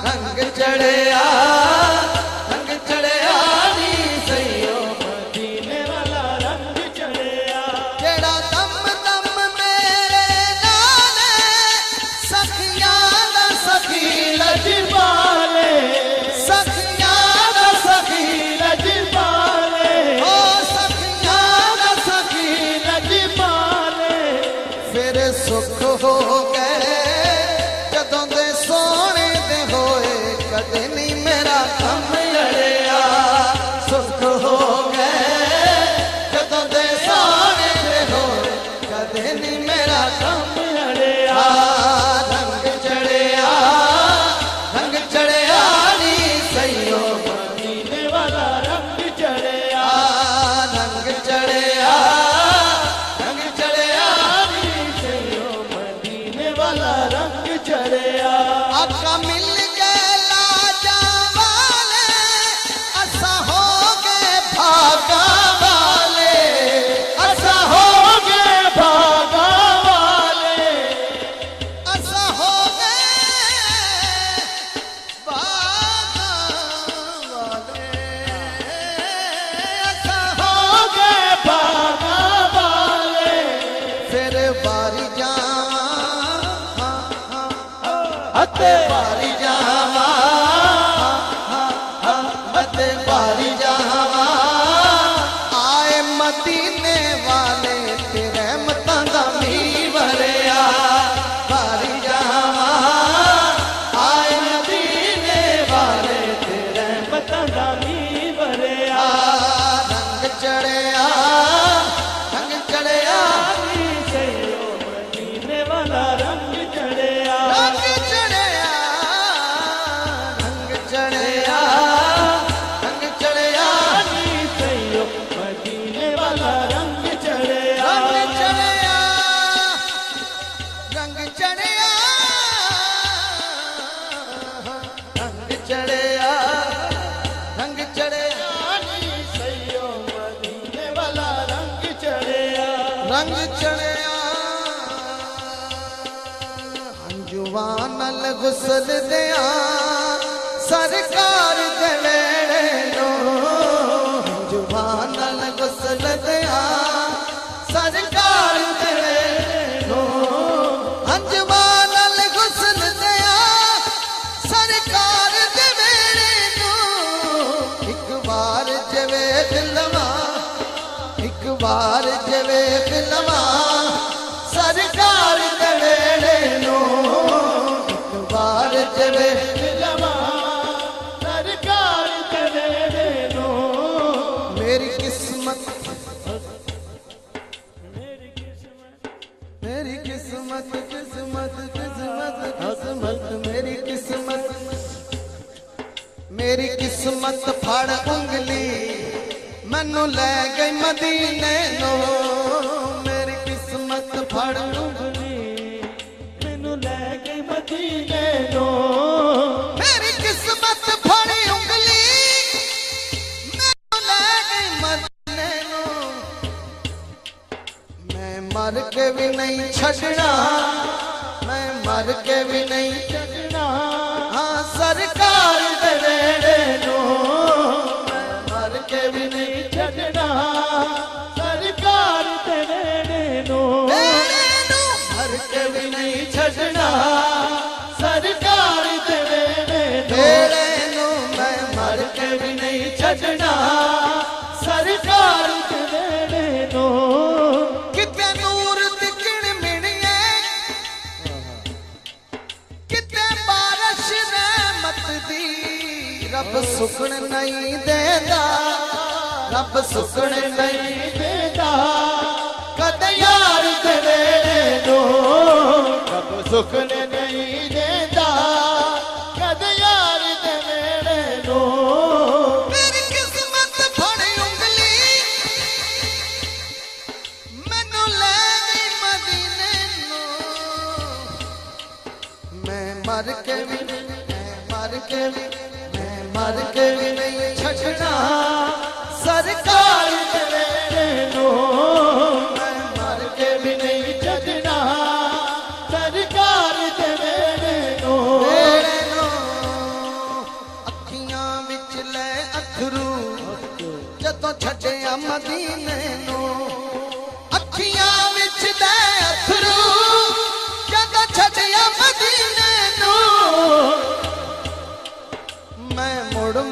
रंग चढ़िया नी सैयो मदीने वाला रंग चढ़िया। जेड़ा दम दम मेरे नाले सखियां दा सखी लजपाले, सखियां दा सखी लजपाले, ओ सखियां दा सखी लजपाले। फिर सुख हो गए जदों दे सोने दे होए, कदे नहीं मेरा कम अड़िया। सुख हो गए जदों दे सोने दे होए, कदे नहीं मेरा कम अड़िया। रंग चढ़िया नी सैयो मदीने वाला रंग चढ़िया। रंग चढ़िया नी सैयो मदीने वाला रंग चढ़िया। आका मिल गए लाजा वाले, असा हो गए भागा वाले, असा हो गए भागा वाले, असा हो गए भागा वाले, असा हो गए भागा वाले। फिर बारी जावा अते बारी जावा, अते बारी जावा, आए मदीने वाले तेरे मतां दा मींह वरया। बारी जावा, आए मदीने वाले तेरे मतां दा मींह वरया। रंग चढ़िया नी सैयो मदीने वाला रंग चढ़िया। रंग चढ़िया नी सैयो मदीने वाला रंग चढ़िया। रंग चढ़िया रंग चढ़िया नी सैयो मदीने वाला रंग चढ़िया। रंग चढ़िया हंजुआ नल गुसल दिया सरकार दलेड़े नो। हंजुआ नल गुसल दिया सरकार दलेड़े नो। हंजुआ नल गुसल दिया सरकार दलेड़े नो। एक बार जवे दिलवा, एक बार जवे दिलवा सरकार दलेड़े नो। एक बार जवे दिलवा सरकार दलेड़े नो। मेरी किस्मत मेरी किस्मत किस्मत किस्मत किस्मत मेरी किस्मत, मेरी किस्मत फड़ उंगली मैनू ले गई मदीने नो। मेरी किस्मत फड़ उंगली मैनू ले गई मदीने नो। मेरी किस्मत फड़ी उंगली मैनू ले गई मदीने नो। मैं मर के भी नहीं छड़ना, मैं मर के भी नहीं छड़ना। हाँ सरकार दलेड़े नो, मैं मर के भी नहीं छड़ना। सरकार दलेड़े नो, मर के भी नहीं छड़ना। सरकार दलेड़े नो, मैं मर के भी नहीं छड़ना। सरकार दलेड़े नो। किते नूर दिखण मिलिए, किते बारिश रहमत दी। रब सुकण नहीं देता, रब सुकण नहीं देता। कद यार दलेड़े नो, रब सुकण नहीं देता। कद यार दलेड़े नो। मेरी किस्मत फड़ी उंगली मैनू ले गई मदीने नो। मैं मर के भी नहीं छड़ना। सरकार दलेड़े नो, मैं मर के भी नहीं छड़ना। सरकार दलेड़े नो।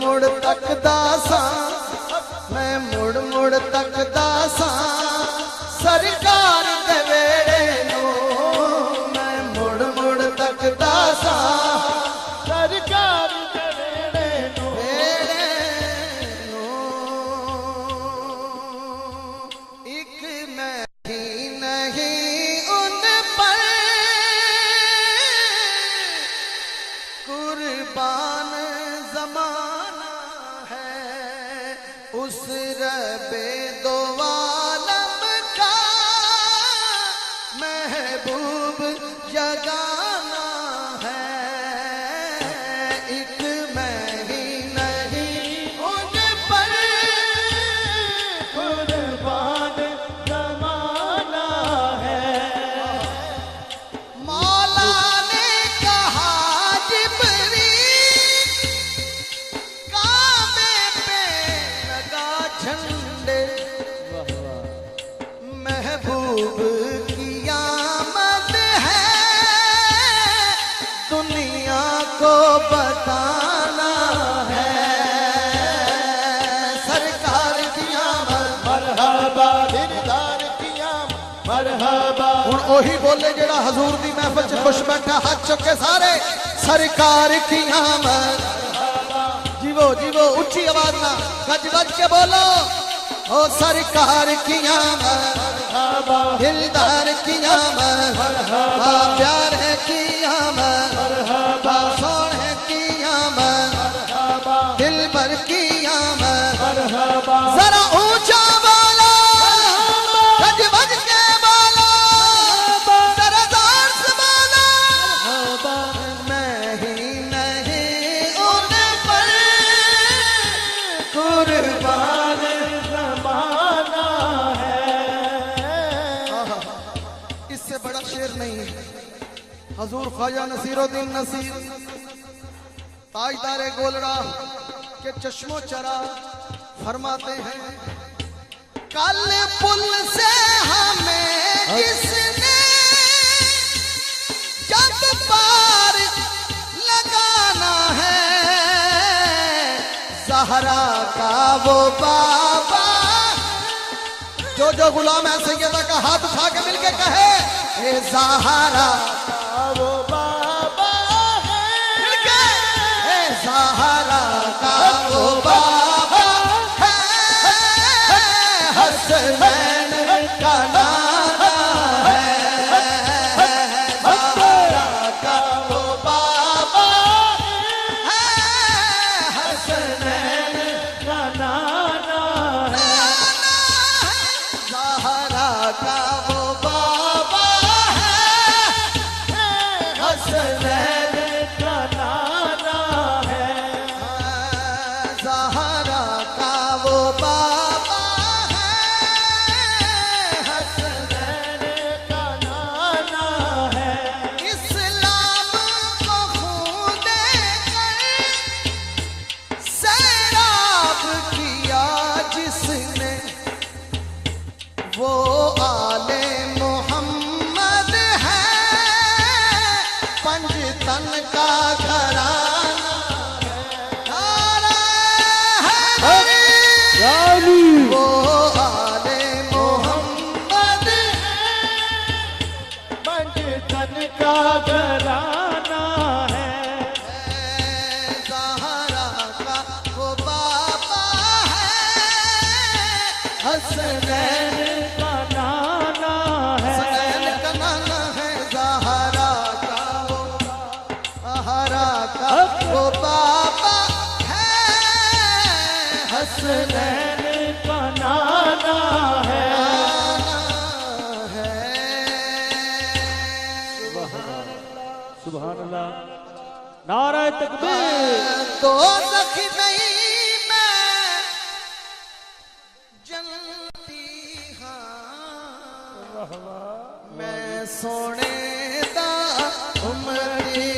मुड़ तकदा सा, मैं मुड़ मुड़ तकदा सा सरकार दे वेड़े नूं, मैं मुड़ मुड़ तकदा सा सरकार दे वेड़े नूं, एक नहीं उन पर कुर्बान जमाना है, उस रबे दो आलम का महबूब जगाना है, एक मैं ही नहीं उन पर कुर्बान जमाना है। मौला ने कहा जिब्रील काबे पे लगा झंडे, महबूब की आमद है दुनिया को बताना है, सरकार की आमद मरहबा दिलदार की आमद मरहबा। हुण ओही बोले जेड़ा हजूर दी महफिल च खुश बैठा, हाथ चुके सारे सरकार की आमद। जीवो जीवो उच्ची आवाज ना गज गज के बोलो, ओ सरकार की आमद दिलदार की आमद, प्यार है की आमद, सोने की आमद, दिल भर की आमद, जरा ऊंचा बोलो गज गज के बोलो, जरा जोर से बोलो, मैं ही नहीं उन पर कुर्बान जमाना है। इससे बड़ा शेर नहीं है। हजूर ख्वाजा नसीरुद्दीन नसीर ताजदार गोलड़ा के चश्मो चरा फरमाते हैं, कल पुल से हमें जिसने जब पार लगाना है, ज़हरा का वो बाबा, जो गुलाम है सैयदा का हाथ उठा के मिलके कहे, ए ज़हरा का वो बाबा है, मिलके ए ज़हरा का वो बाबा है, हसनैन का नाना है, ज़हरा का वो बाबा है, हसनैन का नाना है, ज़हरा का वो बाबा है, हसनैन का नाना है, ज़हरा का वो बाबा है, हसनैन का नाना है। इस्लाम को खून देकर सैराब किया जिसने, वो आले मोहम्मद है, पंजतन का घराना है, वो आले मोहम्मद है, पंजतन का घराना है, ज़हरा का वो बाबा है, हसनैन का नाना है, हसनैन का नाना है, ज़हरा का वो बाबा है, हसनैन का नाना है, सुभान अल्लाह, नारा तकबीर। तो सखी नहीं मैं जनती हाँ, मैं सोने दा उमरी